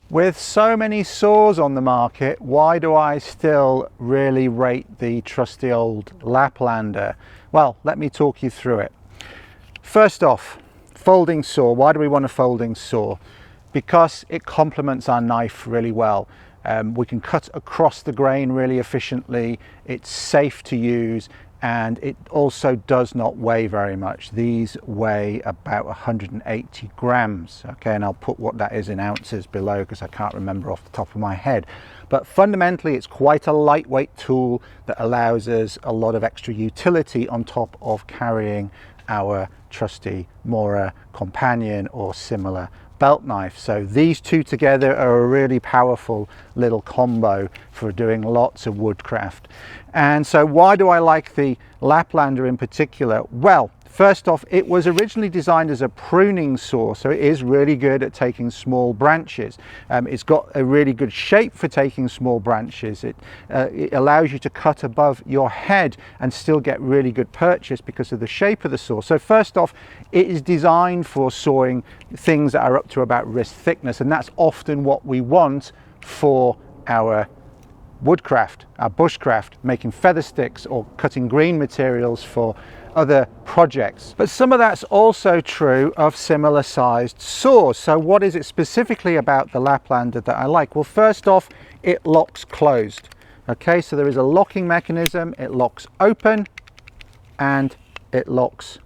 With so many saws on the market, why do I still really rate the trusty old Laplander? Well, let me talk you through it. First off, folding saw. Why do we want a folding saw? Because it complements our knife really well. We can cut across the grain really efficiently, it's safe to use, and it also does not weigh very much. These weigh about 180 grams, okay, and I'll put what that is in ounces below because I can't remember off the top of my head. But fundamentally it's quite a lightweight tool that allows us a lot of extra utility on top of carrying our trusty Mora companion or similar belt knife. So these two together are a really powerful little combo for doing lots of woodcraft. And so why do I like the Laplander in particular? Well, first off, it was originally designed as a pruning saw, so it is really good at taking small branches. It's got a really good shape for taking small branches. It allows you to cut above your head and still get really good purchase because of the shape of the saw. So first off, it is designed for sawing things that are up to about wrist thickness, and that's often what we want for our woodcraft, our bushcraft, making feather sticks or cutting green materials for other projects. But some of that's also true of similar sized saws. So what is it specifically about the Laplander that I like? Well, first off, it locks closed. Okay, so there is a locking mechanism. It locks open and it locks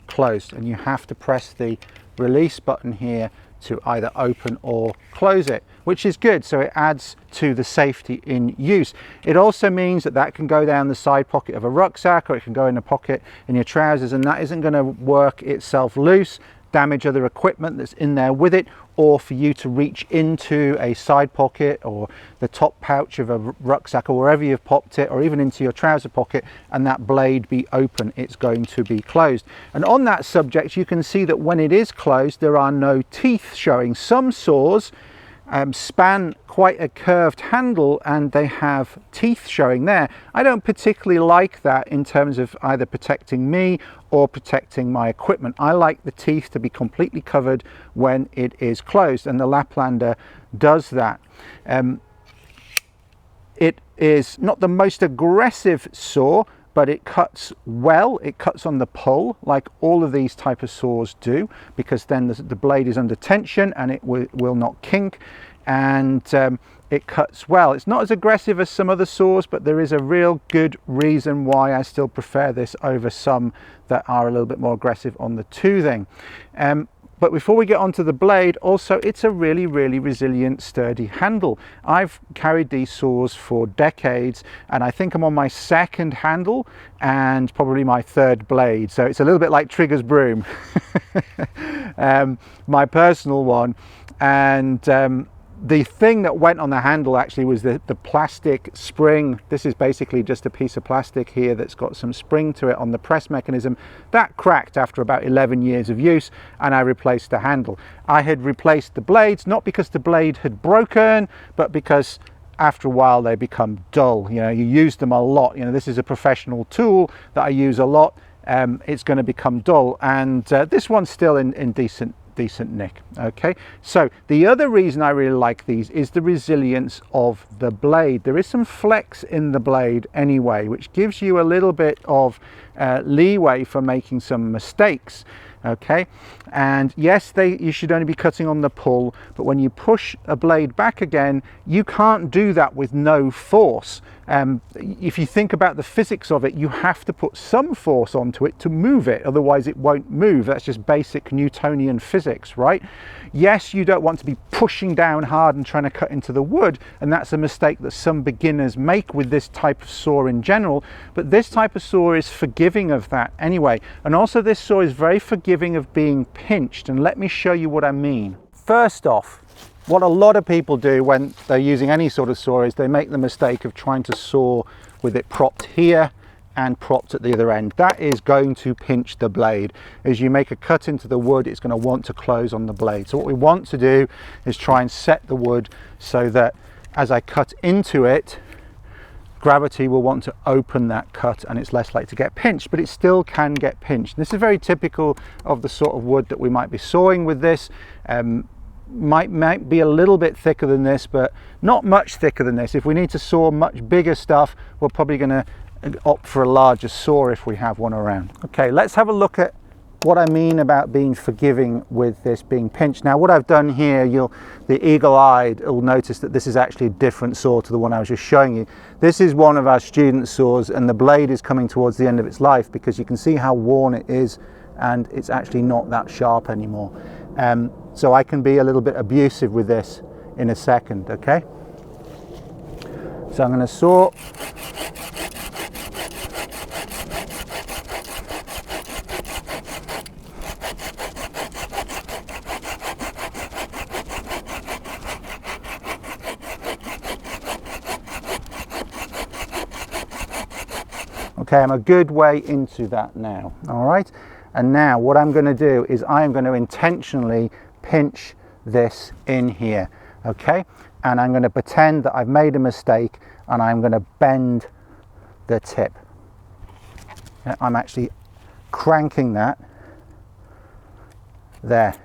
closed, and you have to press the release button here to either open or close it, which is good. So it adds to the safety in use. It also means that that can go down the side pocket of a rucksack, or it can go in a pocket in your trousers, and that isn't going to work itself loose, damage other equipment that's in there with it, or for you to reach into a side pocket or the top pouch of a rucksack or wherever you've popped it, or even into your trouser pocket, and that blade be open. It's going to be closed. And on that subject, you can see that when it is closed, there are no teeth showing. Some saws span quite a curved handle and they have teeth showing there. I don't particularly like that in terms of either protecting me or protecting my equipment. I like the teeth to be completely covered when it is closed, and the Laplander does that. It is not the most aggressive saw, but it cuts well. It cuts on the pull like all of these type of saws do, because then the blade is under tension and it will not kink, and it cuts well. It's not as aggressive as some other saws, but there is a real good reason why I still prefer this over some that are a little bit more aggressive on the toothing. But before we get onto the blade, also it's a really resilient, sturdy handle. I've carried these saws for decades, and I think I'm on my second handle and probably my third blade. So it's a little bit like Trigger's broom, my personal one. And the thing that went on the handle actually was the plastic spring. This is basically just a piece of plastic here that's got some spring to it on the press mechanism. That cracked after about 11 years of use, and I replaced the handle. I had replaced the blades, not because the blade had broken, but because after a while they become dull. You know, you use them a lot. You know, this is a professional tool that I use a lot. It's going to become dull, and this one's still in decent nick. Okay, so the other reason I really like these is the resilience of the blade. There is some flex in the blade anyway, which gives you a little bit of leeway for making some mistakes. Okay, and yes, you should only be cutting on the pull, but when you push a blade back again, you can't do that with no force. If you think about the physics of it, you have to put some force onto it to move it, otherwise it won't move. That's just basic Newtonian physics, right? Yes, you don't want to be pushing down hard and trying to cut into the wood, and that's a mistake that some beginners make with this type of saw in general, but this type of saw is forgiving of that anyway. And also this saw is very forgiving of being pinched, and let me show you what I mean. First off, what a lot of people do when they're using any sort of saw is they make the mistake of trying to saw with it propped here and propped at the other end. That is going to pinch the blade. As you make a cut into the wood, it's going to want to close on the blade. So what we want to do is try and set the wood so that as I cut into it, gravity will want to open that cut and it's less likely to get pinched, but it still can get pinched. This is very typical of the sort of wood that we might be sawing with this. might be a little bit thicker than this, but not much thicker than this. If we need to saw much bigger stuff, we're probably going to opt for a larger saw if we have one around. Okay, let's have a look at what I mean about being forgiving with this being pinched. Now what I've done here, the eagle-eyed will notice that this is actually a different saw to the one I was just showing you. This is one of our student saws, and the blade is coming towards the end of its life because you can see how worn it is, and it's actually not that sharp anymore. So I can be a little bit abusive with this in a second, okay? So I'm going to saw. Okay, I'm a good way into that now, all right? And now what I'm going to do is I am going to intentionally pinch this in here, okay? And I'm going to pretend that I've made a mistake, and I'm going to bend the tip. I'm actually cranking that there.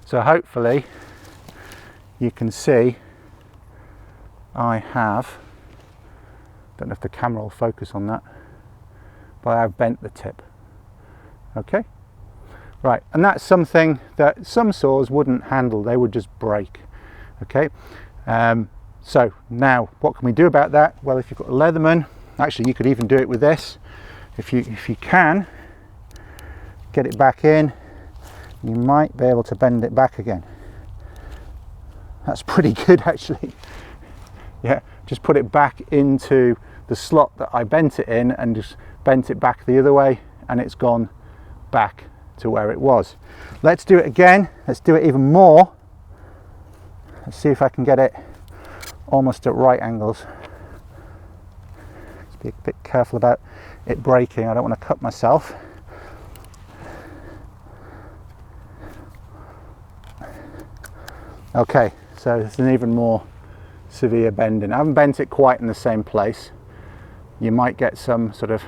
So hopefully you can see I have, don't know if the camera will focus on that, but I've bent the tip. Okay, right, and that's something that some saws wouldn't handle, they would just break. Okay, so now what can we do about that? Well, if you've got a Leatherman, actually you could even do it with this. If you can get it back in, you might be able to bend it back again. That's pretty good actually. Yeah, just put it back into the slot that I bent it in and just bent it back the other way, and it's gone back to where it was. Let's do it again. Let's do it even more. Let's see if I can get it almost at right angles. Let's be a bit careful about it breaking. I don't want to cut myself. Okay, so there's an even more severe bending. I haven't bent it quite in the same place. You might get some sort of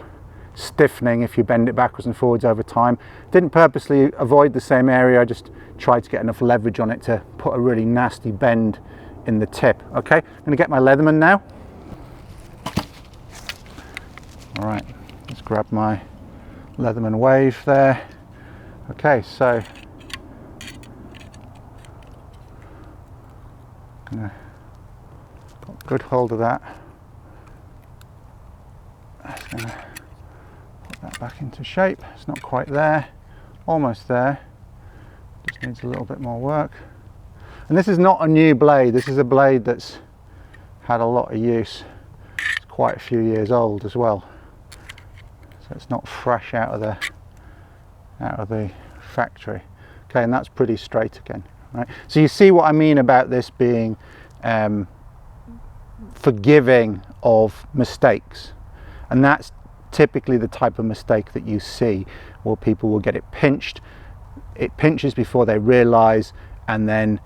stiffening if you bend it backwards and forwards over time. Didn't purposely avoid the same area, I just tried to get enough leverage on it to put a really nasty bend in the tip. Okay, I'm going to get my Leatherman now. All right, let's grab my Leatherman wave there. Okay, so I'm going to put a good hold of that. That's going to put that back into shape. It's not quite there, almost there. Just needs a little bit more work. And this is not a new blade. This is a blade that's had a lot of use. It's quite a few years old as well. So it's not fresh out of the factory. Okay, and that's pretty straight again. Right. So you see what I mean about this being forgiving of mistakes. And that's typically the type of mistake that you see, where people will get it pinched. It pinches before they realize, and then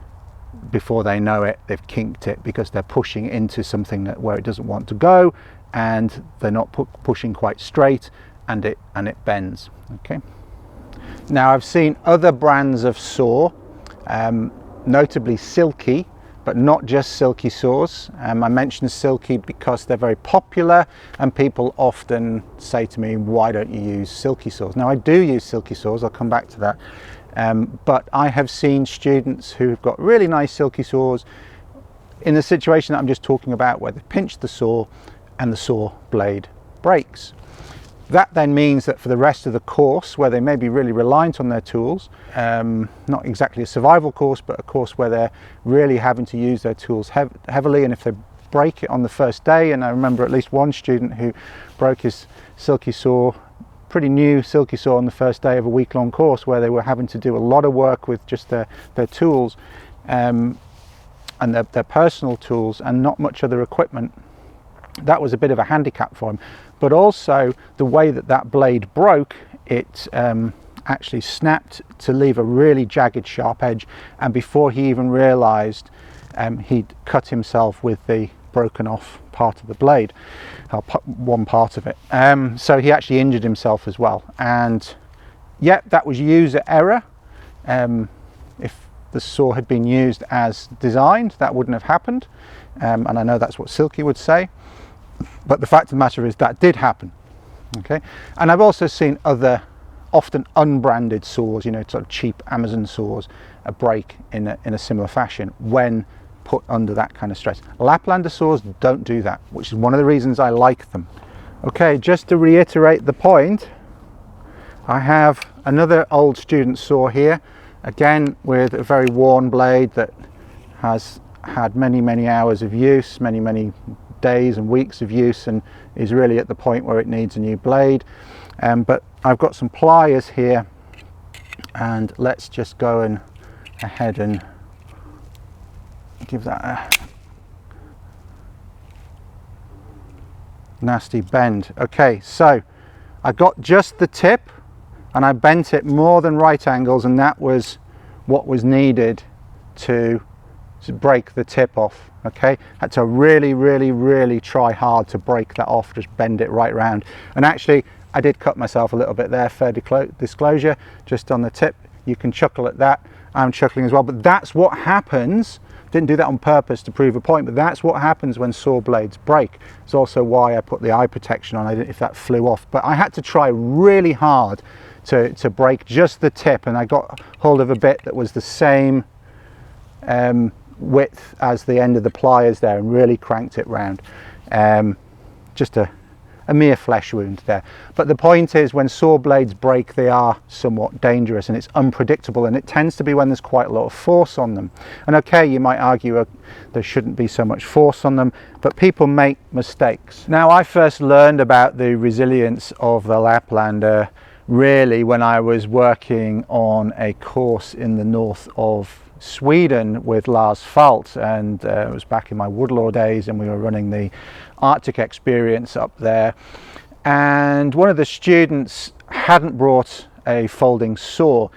before they know it, they've kinked it because they're pushing into something where it doesn't want to go, and they're not pushing quite straight, and it bends. Okay. Now I've seen other brands of saw, notably Silky, but not just Silky saws. I mentioned Silky because they're very popular, and people often say to me, why don't you use Silky saws? Now I do use Silky saws, I'll come back to that, but I have seen students who've got really nice Silky saws in the situation that I'm just talking about, where they pinch the saw and the saw blade breaks. That then means that for the rest of the course, where they may be really reliant on their tools, not exactly a survival course, but a course where they're really having to use their tools heavily, and if they break it on the first day, and I remember at least one student who broke his Silky saw, pretty new Silky saw, on the first day of a week-long course where they were having to do a lot of work with just their tools and their personal tools and not much other equipment. That was a bit of a handicap for him. But also the way that blade broke, it actually snapped to leave a really jagged sharp edge, and before he even realized, he'd cut himself with the broken off part of the blade, one part of it. So he actually injured himself as well, and yeah, that was user error. If the saw had been used as designed, that wouldn't have happened. And I know that's what Silky would say, but the fact of the matter is that did happen. Okay, and I've also seen other often unbranded saws, you know, sort of cheap Amazon saws, break in a similar fashion when put under that kind of stress. Laplander saws don't do that, which is one of the reasons I like them. Okay, just to reiterate the point, I have another old student saw here, again with a very worn blade that has had many hours of use, many days and weeks of use, and is really at the point where it needs a new blade. But I've got some pliers here, and let's just go ahead and give that a nasty bend. Okay, so I got just the tip and I bent it more than right angles, and that was what was needed to break the tip off. Okay, had to really try hard to break that off, just bend it right round. And actually I did cut myself a little bit there, fair disclosure, just on the tip. You can chuckle at that. I'm chuckling as well, but that's what happens. Didn't do that on purpose to prove a point, but that's what happens when saw blades break. It's also why I put the eye protection on if that flew off. But I had to try really hard to break just the tip, and I got hold of a bit that was the same width as the end of the pliers there, and really cranked it round. Just a mere flesh wound there. But the point is, when saw blades break, they are somewhat dangerous, and it's unpredictable, and it tends to be when there's quite a lot of force on them. And okay, you might argue there shouldn't be so much force on them, but people make mistakes. Now, I first learned about the resilience of the Laplander really when I was working on a course in the north of Sweden with Lars Falt, and it was back in my woodlaw days, and we were running the Arctic experience up there, and one of the students hadn't brought a folding saw,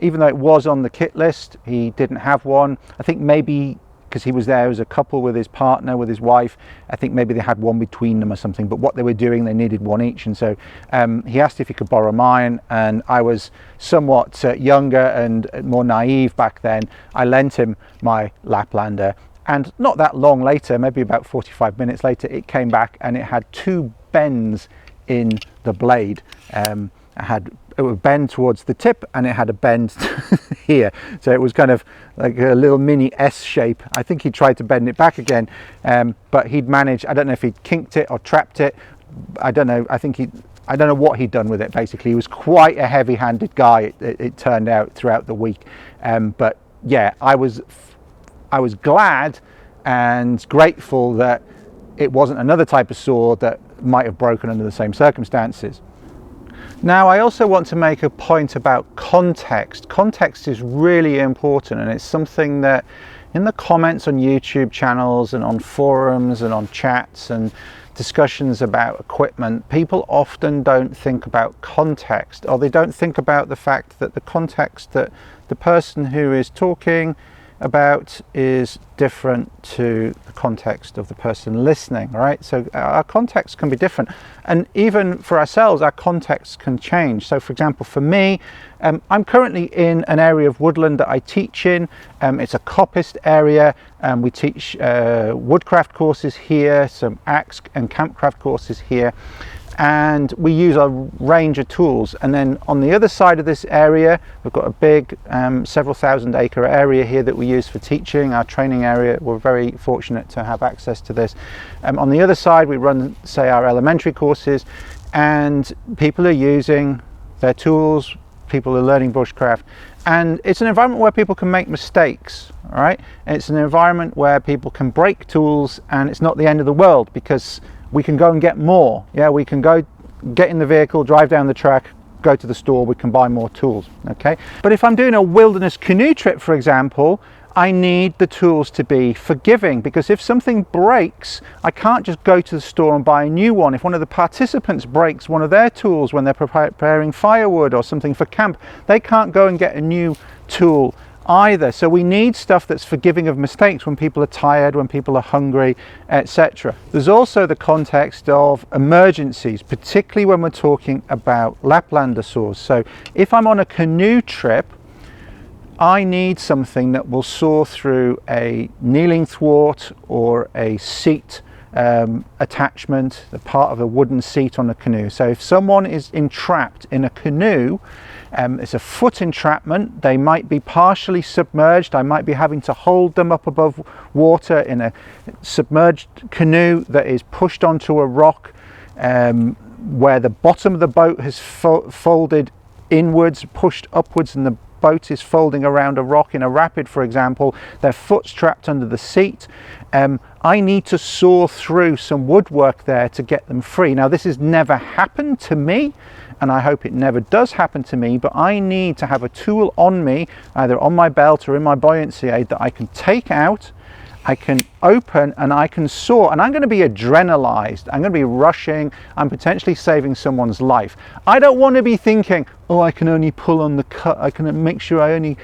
even though it was on the kit list. He didn't have one. I think maybe because he was there as a couple with his partner, with his wife, I think maybe they had one between them or something, but what they were doing, they needed one each. And so he asked if he could borrow mine, and I was somewhat younger and more naive back then. I lent him my Laplander, and not that long later, maybe about 45 minutes later, it came back and it had two bends in the blade. It would bend towards the tip, and it had a bend here, so it was kind of like a little mini S shape. I think he tried to bend it back again, but he'd managed, I don't know if he'd kinked it or trapped it, I don't know. I don't know what he'd done with it. Basically, he was quite a heavy-handed guy, it turned out, throughout the week. But yeah, I was glad and grateful that it wasn't another type of saw that might have broken under the same circumstances. Now, I also want to make a point about context. Context is really important, and it's something that in the comments on YouTube channels and on forums and on chats and discussions about equipment, people often don't think about context, or they don't think about the fact that the context that the person who is talking about is different to the context of the person listening, right? So our context can be different, and even for ourselves, our context can change. So for example, for me, I'm currently in an area of woodland that I teach in. It's a coppiced area, and we teach woodcraft courses here, some axe and campcraft courses here, and we use a range of tools. And then on the other side of this area, we've got a big several thousand acre area here that we use for teaching, our training area. We're very fortunate to have access to this. On the other side, we run, say, our elementary courses, and people are using their tools, people are learning bushcraft, and it's an environment where people can make mistakes, all right? And it's an environment where people can break tools, and it's not the end of the world, because we can go and get more. Yeah, we can go get in the vehicle, drive down the track, go to the store, we can buy more tools, okay? But if I'm doing a wilderness canoe trip, for example, I need the tools to be forgiving, because if something breaks, I can't just go to the store and buy a new one. If one of the participants breaks one of their tools when they're preparing firewood or something for camp, they can't go and get a new tool either. So we need stuff that's forgiving of mistakes when people are tired, when people are hungry, etc. There's also the context of emergencies, particularly when we're talking about Laplander saws. So if I'm on a canoe trip, I need something that will saw through a kneeling thwart or a seat attachment, the part of a wooden seat on a canoe. So if someone is entrapped in a canoe, it's a foot entrapment, they might be partially submerged, I might be having to hold them up above water in a submerged canoe that is pushed onto a rock where the bottom of the boat has folded inwards, pushed upwards, and the boat is folding around a rock in a rapid, for example. Their foot's trapped under the seat. I need to saw through some woodwork there to get them free. Now, this has never happened to me, and I hope it never does happen to me, but I need to have a tool on me, either on my belt or in my buoyancy aid, that I can take out, I can open, and I can saw. And I'm going to be adrenalized, I'm going to be rushing, I'm potentially saving someone's life. I don't want to be thinking, oh, I can only pull on the cut, I can make sure I only,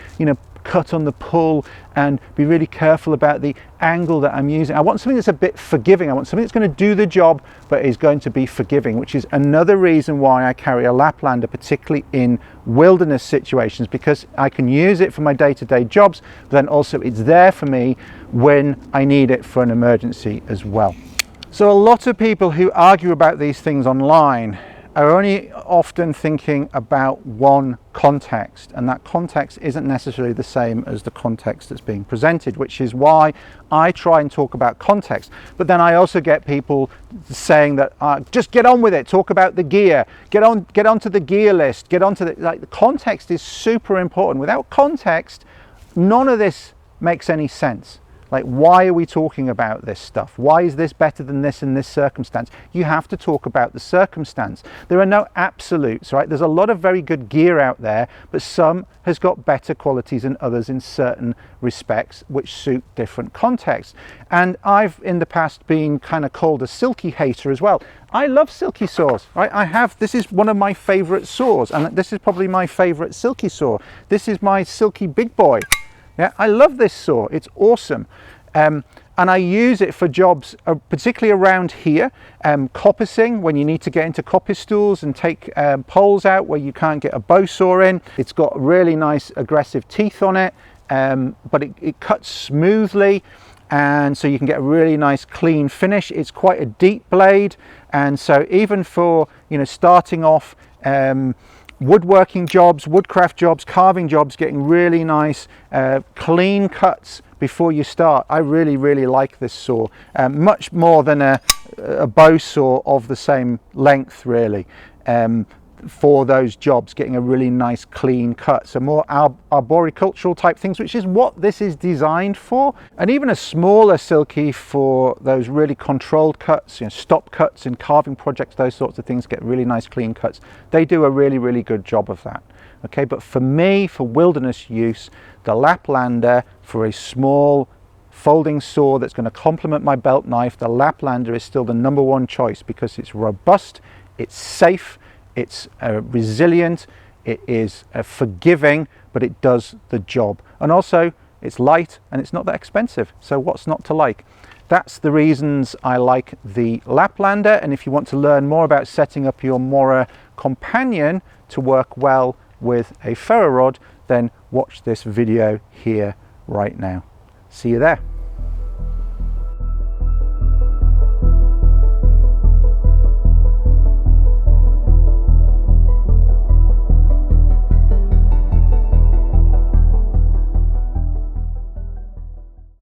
cut on the pull, and be really careful about the angle that I'm using. I want something that's a bit forgiving. I want something that's going to do the job but is going to be forgiving, which is another reason why I carry a Laplander, particularly in wilderness situations, because I can use it for my day-to-day jobs, but then also it's there for me when I need it for an emergency as well. So a lot of people who argue about these things online are only often thinking about one context, and that context isn't necessarily the same as the context that's being presented, which is why I try and talk about context. But then I also get people saying that just get on with it, talk about the gear, get onto the gear list, get onto the context is super important. Without context, none of this makes any sense. Like, why are we talking about this stuff? Why is this better than this in this circumstance? You have to talk about the circumstance. There are no absolutes, right? There's a lot of very good gear out there, but some has got better qualities than others in certain respects, which suit different contexts. And I've in the past been kind of called a silky hater as well. I love silky saws, right? This is one of my favorite saws, and this is probably my favorite silky saw. This is my silky big boy. Yeah, I love this saw, it's awesome. And I use it for jobs, particularly around here, coppicing, when you need to get into coppice stools and take poles out where you can't get a bow saw in. It's got really nice aggressive teeth on it, but it cuts smoothly, and so you can get a really nice clean finish. It's quite a deep blade, and so even for starting off woodworking jobs, woodcraft jobs, carving jobs, getting really nice clean cuts before you start. I really like this saw, much more than a bow saw of the same length, really, for those jobs, getting a really nice clean cut. So more arboricultural type things, which is what this is designed for. And even a smaller silky for those really controlled cuts, stop cuts in carving projects, those sorts of things, get really nice clean cuts. They do a really good job of that. Okay, but for me, for wilderness use, the Laplander, for a small folding saw that's going to complement my belt knife, the Laplander is still the #1 choice, because it's robust, it's safe, it's resilient, it is forgiving, but it does the job. And also, it's light and it's not that expensive. So what's not to like? That's the reasons I like the Laplander. And if you want to learn more about setting up your Mora companion to work well with a ferro rod, then watch this video here right now. See you there.